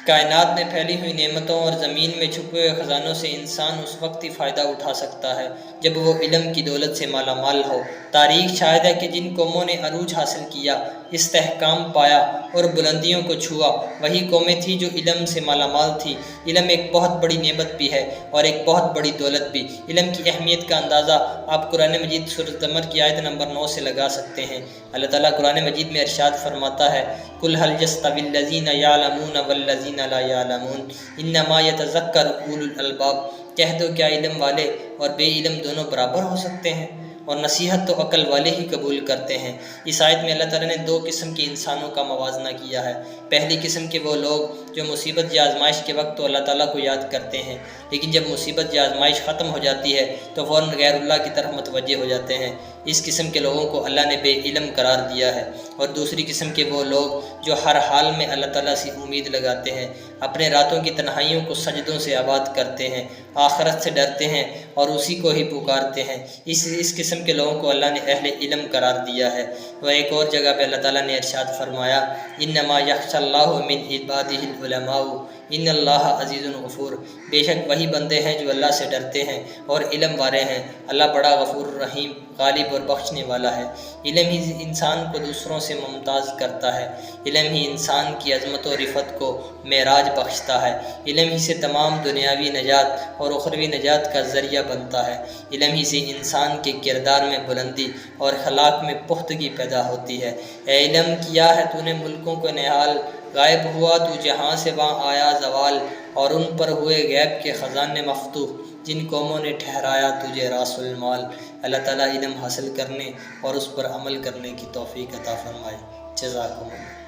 کائنات میں پھیلی ہوئی نعمتوں اور زمین میں چھپے ہوئے خزانوں سے انسان اس وقت ہی فائدہ اٹھا سکتا ہے جب وہ علم کی دولت سے مالا مال ہو۔ تاریخ شاہد ہے کہ جن قوموں نے عروج حاصل کیا، استحکام پایا اور بلندیوں کو چھوا، وہی قومیں تھیں جو علم سے مالا مال تھی۔ علم ایک بہت بڑی نعمت بھی ہے اور ایک بہت بڑی دولت بھی۔ علم کی اہمیت کا اندازہ آپ قرآن مجید سورۃ زمر کی آیت نمبر 9 سے لگا سکتے ہیں۔ اللہ تعالیٰ قرآن مجید میں ارشاد فرماتا ہے، قُلْ هَلْ يَسْتَوِي الَّذِينَ يَعْلَمُونَ وَالَّذِينَ لَا يَعْلَمُونَ إِنَّمَا يَتَذَكَّرُ أُولُو الْأَلْبَابِ۔ کہہ دو کیا علم والے اور بے علم دونوں برابر ہو سکتے ہیں؟ اور نصیحت تو عقل والے ہی قبول کرتے ہیں۔ اس آیت میں اللہ تعالیٰ نے دو قسم کے انسانوں کا موازنہ کیا ہے۔ پہلی قسم کے وہ لوگ جو مصیبت یا آزمائش کے وقت تو اللہ تعالیٰ کو یاد کرتے ہیں، لیکن جب مصیبت یا آزمائش ختم ہو جاتی ہے تو فوراً غیر اللہ کی طرف متوجہ ہو جاتے ہیں۔ اس قسم کے لوگوں کو اللہ نے بے علم قرار دیا ہے۔ اور دوسری قسم کے وہ لوگ جو ہر حال میں اللہ تعالیٰ سے امید لگاتے ہیں، اپنے راتوں کی تنہائیوں کو سجدوں سے آباد کرتے ہیں، آخرت سے ڈرتے ہیں اور اسی کو ہی پکارتے ہیں، اس قسم کے لوگوں کو اللہ نے اہل علم قرار دیا ہے۔ وہ ایک اور جگہ پہ اللہ تعالیٰ نے ارشاد فرمایا، انما یخشی اللہ من عبادہ العلماء ان اللہ عزیز غفور۔ بے شک وہی بندے ہیں جو اللہ سے ڈرتے ہیں اور علم والے ہیں۔ اللہ بڑا غفور رحیم، غالب اور بخشنے والا ہے۔ علم ہی انسان کو دوسروں سے ممتاز کرتا ہے۔ علم ہی انسان کی عظمت و رفعت کو معراج بخشتا ہے۔ علم ہی سے تمام دنیاوی نجات اور اخروی نجات کا ذریعہ بنتا ہے۔ علم ہی سے انسان کے کردار میں بلندی اور اخلاق میں پختگی پیدا ہوتی ہے۔ اے علم کیا ہے تو نے ملکوں کو نہال، غائب ہوا تو جہاں سے وہاں آیا زوال، اور ان پر ہوئے غیب کے خزانے مفتوح، جن قوموں نے ٹھہرایا تجھے راس المال۔ اللہ تعالیٰ علم حاصل کرنے اور اس پر عمل کرنے کی توفیق عطا فرمائے۔ جزاکم اللہ۔